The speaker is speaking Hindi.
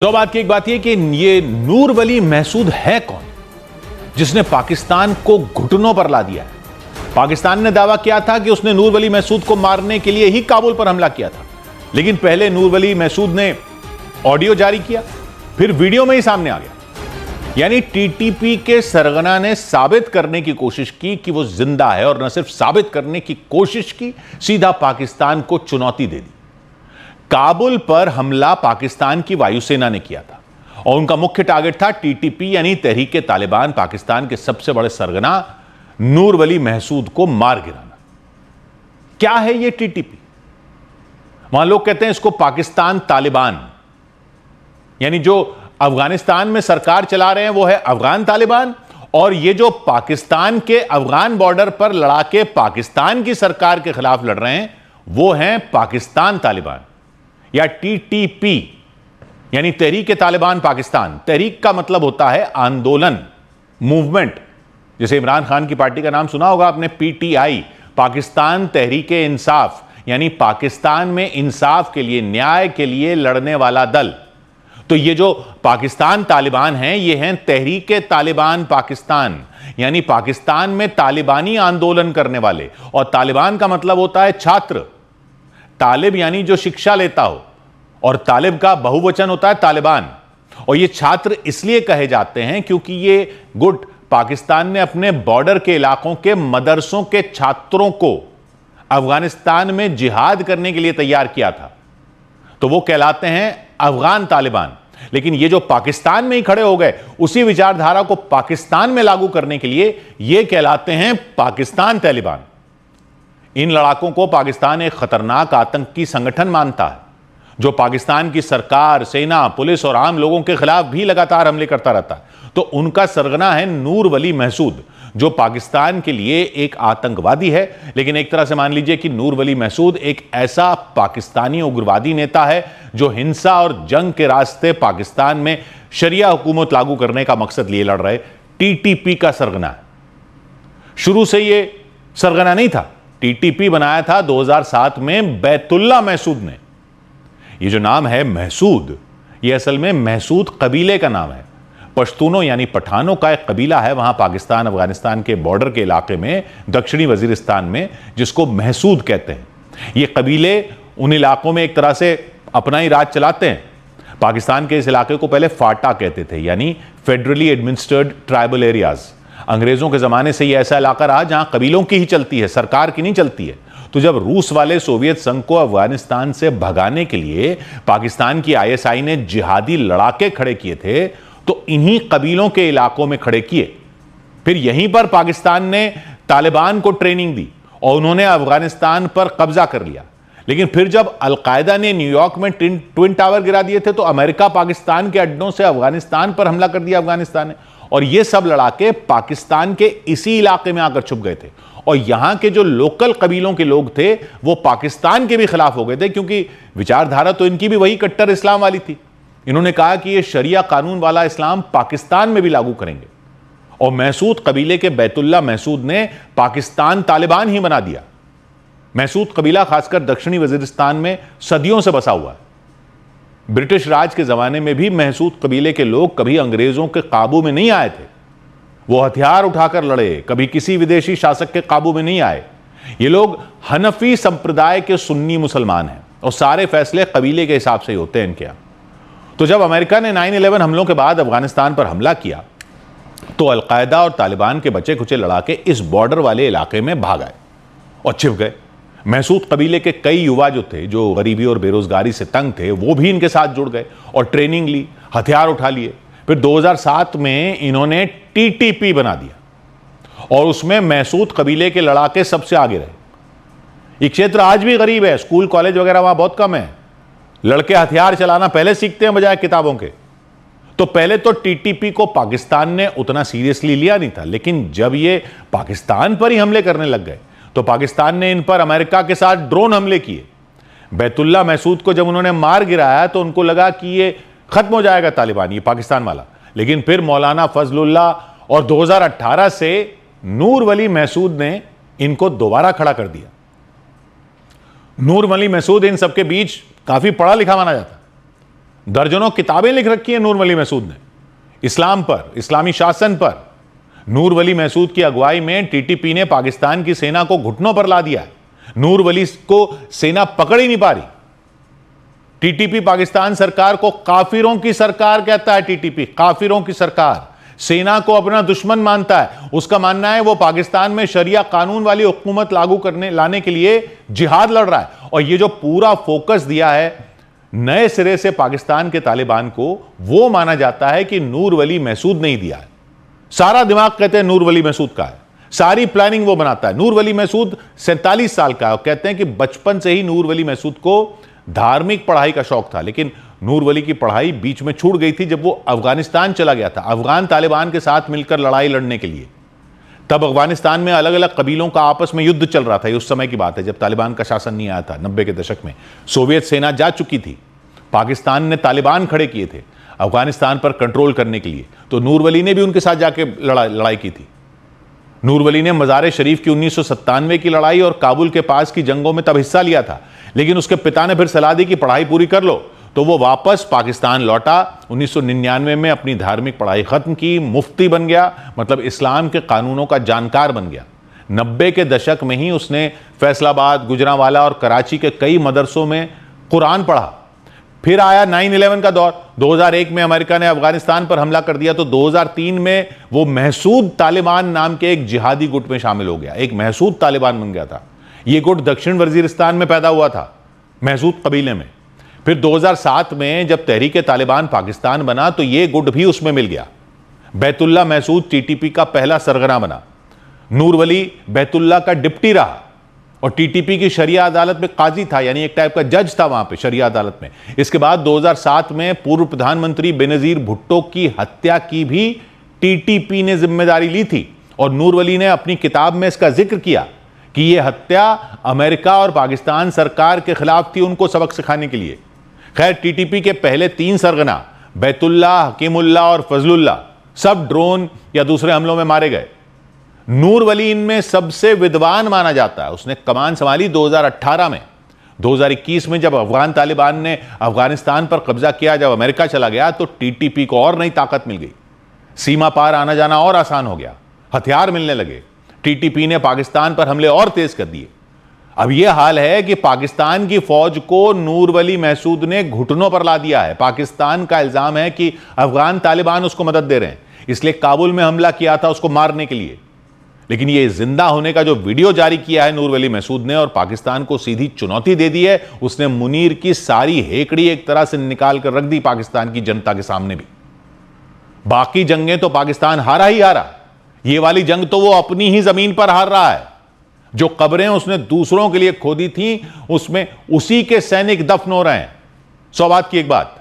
तो बात की एक बात यह कि ये नूर वली महसूद है कौन जिसने पाकिस्तान को घुटनों पर ला दिया है। पाकिस्तान ने दावा किया था कि उसने नूर वली महसूद को मारने के लिए ही काबुल पर हमला किया था, लेकिन पहले नूर वली महसूद ने ऑडियो जारी किया, फिर वीडियो में ही सामने आ गया। यानी टीटीपी के सरगना ने साबित करने की कोशिश की कि वो जिंदा है, और न सिर्फ साबित करने की कोशिश की, सीधा पाकिस्तान को चुनौती दे दी। काबुल पर हमला पाकिस्तान की वायुसेना ने किया था और उनका मुख्य टारगेट था टीटीपी यानी तहरीके तालिबान, पाकिस्तान के सबसे बड़े सरगना नूर वली महसूद को मार गिराना। क्या है यह टीटीपी? वहां लोग कहते हैं इसको पाकिस्तान तालिबान, यानी जो अफगानिस्तान में सरकार चला रहे हैं वो है अफगान तालिबान, और ये जो पाकिस्तान के अफगान बॉर्डर पर लड़ाके पाकिस्तान की सरकार के खिलाफ लड़ रहे हैं वो हैं पाकिस्तान तालिबान या टीटीपी, यानी तहरीक तालिबान पाकिस्तान। तहरीक का मतलब होता है आंदोलन, मूवमेंट। जैसे इमरान खान की पार्टी का नाम सुना होगा आपने, पीटीआई, पाकिस्तान तहरीक इंसाफ, यानी पाकिस्तान में इंसाफ के लिए, न्याय के लिए लड़ने वाला दल। तो ये जो पाकिस्तान तालिबान हैं ये हैं तहरीक तालिबान पाकिस्तान, यानी पाकिस्तान में तालिबानी आंदोलन करने वाले। और तालिबान का मतलब होता है छात्र, तालिब यानी जो शिक्षा लेता हो, और तालिब का बहुवचन होता है तालिबान। और ये छात्र इसलिए कहे जाते हैं क्योंकि ये गुट पाकिस्तान ने अपने बॉर्डर के इलाकों के मदरसों के छात्रों को अफगानिस्तान में जिहाद करने के लिए तैयार किया था, तो वो कहलाते हैं अफगान तालिबान। लेकिन ये जो पाकिस्तान में ही खड़े हो गए उसी विचारधारा को पाकिस्तान में लागू करने के लिए, ये कहलाते हैं पाकिस्तान तालिबान। इन लड़ाकों को पाकिस्तान एक खतरनाक आतंकी संगठन मानता है जो पाकिस्तान की सरकार, सेना, पुलिस और आम लोगों के खिलाफ भी लगातार हमले करता रहता है। तो उनका सरगना है नूर वली महसूद, जो पाकिस्तान के लिए एक आतंकवादी है। लेकिन एक तरह से मान लीजिए कि नूर वली महसूद एक ऐसा पाकिस्तानी उग्रवादी नेता है जो हिंसा और जंग के रास्ते पाकिस्तान में शरिया हुकूमत लागू करने का मकसद लिए लड़ रहे टीटीपी का सरगना है। शुरू से यह सरगना नहीं था, टीटीपी बनाया था 2007 में बैतुल्ला महसूद ने। ये जो नाम है महसूद, ये असल में महसूद कबीले का नाम है। पश्तूनों यानी पठानों का एक कबीला है वहां पाकिस्तान अफगानिस्तान के बॉर्डर के इलाके में, दक्षिणी वजीरिस्तान में, जिसको महसूद कहते हैं। ये कबीले उन इलाकों में एक तरह से अपना ही राज चलाते हैं। पाकिस्तान के इस इलाके को पहले फाटा कहते थे, यानी फेडरली एडमिनिस्टर्ड ट्राइबल एरियाज। अंग्रेजों के जमाने से यह ऐसा इलाका रहा जहां कबीलों की ही चलती है, सरकार की नहीं चलती है। तो जब रूस वाले सोवियत संघ को अफगानिस्तान से भगाने के लिए पाकिस्तान की आईएसआई ने जिहादी लड़ाके खड़े किए थे, तो इन्हीं कबीलों के इलाकों में खड़े किए। फिर यहीं पर पाकिस्तान ने तालिबान को ट्रेनिंग दी और उन्होंने अफगानिस्तान पर कब्जा कर लिया। लेकिन फिर जब अलकायदा ने न्यूयॉर्क में ट्विन टावर गिरा दिए थे, तो अमेरिका पाकिस्तान के अड्डों से अफगानिस्तान पर हमला कर दिया अफगानिस्तान ने, और ये सब लड़ाके पाकिस्तान के इसी इलाके में आकर छुप गए थे। और यहां के जो लोकल कबीलों के लोग थे वो पाकिस्तान के भी खिलाफ हो गए थे, क्योंकि विचारधारा तो इनकी भी वही कट्टर इस्लाम वाली थी। इन्होंने कहा कि ये शरिया कानून वाला इस्लाम पाकिस्तान में भी लागू करेंगे। और महसूद कबीले के बैतुल्ला महसूद ने पाकिस्तान तालिबान ही बना दिया। महसूद कबीला खासकर दक्षिणी वजीरिस्तान में सदियों से बसा हुआ है। ब्रिटिश राज के जमाने में भी महसूद कबीले के लोग कभी अंग्रेजों के काबू में नहीं आए थे। वो हथियार उठाकर लड़े, कभी किसी विदेशी शासक के काबू में नहीं आए। ये लोग हनफी संप्रदाय के सुन्नी मुसलमान हैं और सारे फैसले कबीले के हिसाब से ही होते हैं इनके यहां। तो जब अमेरिका ने 9/11 हमलों के बाद अफगानिस्तान पर हमला किया, तो अलकायदा और तालिबान के बचे खुचे लड़ाके इस बॉर्डर वाले इलाके में भाग आए और छिप गए। महसूद कबीले के कई युवा जो थे, जो गरीबी और बेरोजगारी से तंग थे, वो भी इनके साथ जुड़ गए और ट्रेनिंग ली, हथियार उठा लिए। फिर 2007 में इन्होंने टीटीपी बना दिया और उसमें महसूद कबीले के लड़ाके सबसे आगे रहे। ये क्षेत्र आज भी गरीब है, स्कूल कॉलेज वगैरह वहां बहुत कम है। लड़के हथियार चलाना पहले सीखते हैं बजाय किताबों के। तो पहले तो टीटीपी को पाकिस्तान ने उतना सीरियसली लिया नहीं था, लेकिन जब ये पाकिस्तान पर ही हमले करने लग गए तो पाकिस्तान ने इन पर अमेरिका के साथ ड्रोन हमले किए। बैतुल्ला महसूद को जब उन्होंने मार गिराया तो उनको लगा कि ये खत्म हो जाएगा तालिबान, ये पाकिस्तान वाला। लेकिन फिर मौलाना फजलुल्लाह और 2018 से नूर वली महसूद ने इनको दोबारा खड़ा कर दिया। नूर वली महसूद इन सबके बीच काफी पढ़ा लिखा माना जाता। दर्जनों किताबें लिख रखी हैं नूर वली महसूद ने इस्लाम पर, इस्लामी शासन पर। नूर वली महसूद की अगुवाई में टीटीपी ने पाकिस्तान की सेना को घुटनों पर ला दिया है। नूर वली को सेना पकड़ ही नहीं पा रही। टीटीपी पाकिस्तान सरकार को काफिरों की सरकार कहता है। टीटीपी काफिरों की सरकार, सेना को अपना दुश्मन मानता है। उसका मानना है वो पाकिस्तान में शरिया कानून वाली हुकूमत लागू लाने के लिए जिहाद लड़ रहा है। और ये जो पूरा फोकस दिया है नए सिरे से पाकिस्तान के तालिबान को, वो माना जाता है कि नूर वली महसूद नहीं दिया है। सारा दिमाग कहते हैं नूर वली महसूद का है, सारी प्लानिंग वो बनाता है। नूर वली महसूद 47 साल का है और कहते हैं कि बचपन से ही नूर वली महसूद को धार्मिक पढ़ाई का शौक था। लेकिन नूर वली की पढ़ाई बीच में छूट गई थी जब वो अफगानिस्तान चला गया था, अफगान तालिबान के साथ मिलकर लड़ाई लड़ने के लिए। तब अफगानिस्तान में अलग अलग कबीलों का आपस में युद्ध चल रहा था। उस समय की बात है जब तालिबान का शासन नहीं आया था, 90 के दशक में। सोवियत सेना जा चुकी थी, पाकिस्तान ने तालिबान खड़े किए थे अफगानिस्तान पर कंट्रोल करने के लिए। तो नूर वली ने भी उनके साथ जाके लड़ाई की थी। नूर वली ने मज़ार शरीफ की 1997 की लड़ाई और काबुल के पास की जंगों में तब हिस्सा लिया था। लेकिन उसके पिता ने फिर सलाह दी कि पढ़ाई पूरी कर लो, तो वो वापस पाकिस्तान लौटा। 1999 में अपनी धार्मिक पढ़ाई खत्म की, मुफ्ती बन गया, मतलब इस्लाम के कानूनों का जानकार बन गया। 90 के दशक में ही उसने फैसलाबाद, गुजरांवाला और कराची के कई मदरसों में कुरान पढ़ा। फिर आया 9/11 का दौर। 2001 में अमेरिका ने अफगानिस्तान पर हमला कर दिया, तो 2003 में वो महसूद तालिबान नाम के एक जिहादी गुट में शामिल हो गया। एक महसूद तालिबान बन गया था। ये गुट दक्षिण वजीरिस्तान में पैदा हुआ था, महसूद कबीले में। फिर 2007 में जब तहरीक तालिबान पाकिस्तान बना तो ये गुट भी उसमें मिल गया। बैतुल्ला महसूद टीटीपी का पहला सरगना बना। नूर वली बैतुल्ला का डिप्टी रहा और टीटीपी की शरिया अदालत में काजी था, यानी एक टाइप का जज था वहां पे शरिया अदालत में। इसके बाद 2007 में पूर्व प्रधानमंत्री बेनजीर भुट्टो की हत्या की भी टीटीपी ने जिम्मेदारी ली थी। और नूर वली ने अपनी किताब में इसका जिक्र किया कि यह हत्या अमेरिका और पाकिस्तान सरकार के खिलाफ थी, उनको सबक सिखाने के लिए। खैर, टीटीपी के पहले 3 सरगना बैतुल्ला, हकीमुल्ला और फजलुल्ला सब ड्रोन या दूसरे हमलों में मारे गए। नूर वली इनमें सबसे विद्वान माना जाता है। उसने कमान संभाली 2018 में। 2021 में जब अफगान तालिबान ने अफगानिस्तान पर कब्जा किया, जब अमेरिका चला गया, तो टीटीपी को और नई ताकत मिल गई। सीमा पार आना जाना और आसान हो गया, हथियार मिलने लगे। टीटीपी ने पाकिस्तान पर हमले और तेज कर दिए। अब यह हाल है कि पाकिस्तान की फौज को नूर वली महसूद ने घुटनों पर ला दिया है। पाकिस्तान का इल्जाम है कि अफगान तालिबान उसको मदद दे रहे हैं, इसलिए काबुल में हमला किया था उसको मारने के लिए। लेकिन ये जिंदा होने का जो वीडियो जारी किया है नूर वली महसूद ने और पाकिस्तान को सीधी चुनौती दे दी है, उसने मुनीर की सारी हेकड़ी एक तरह से निकाल कर रख दी पाकिस्तान की जनता के सामने भी। बाकी जंगें तो पाकिस्तान हारा ही हारा, ये वाली जंग तो वो अपनी ही जमीन पर हार रहा है। जो कब्रें उसने दूसरों के लिए खोदी थी, उसमें उसी के सैनिक दफन हो रहे हैं। सौभाग्य की एक बात,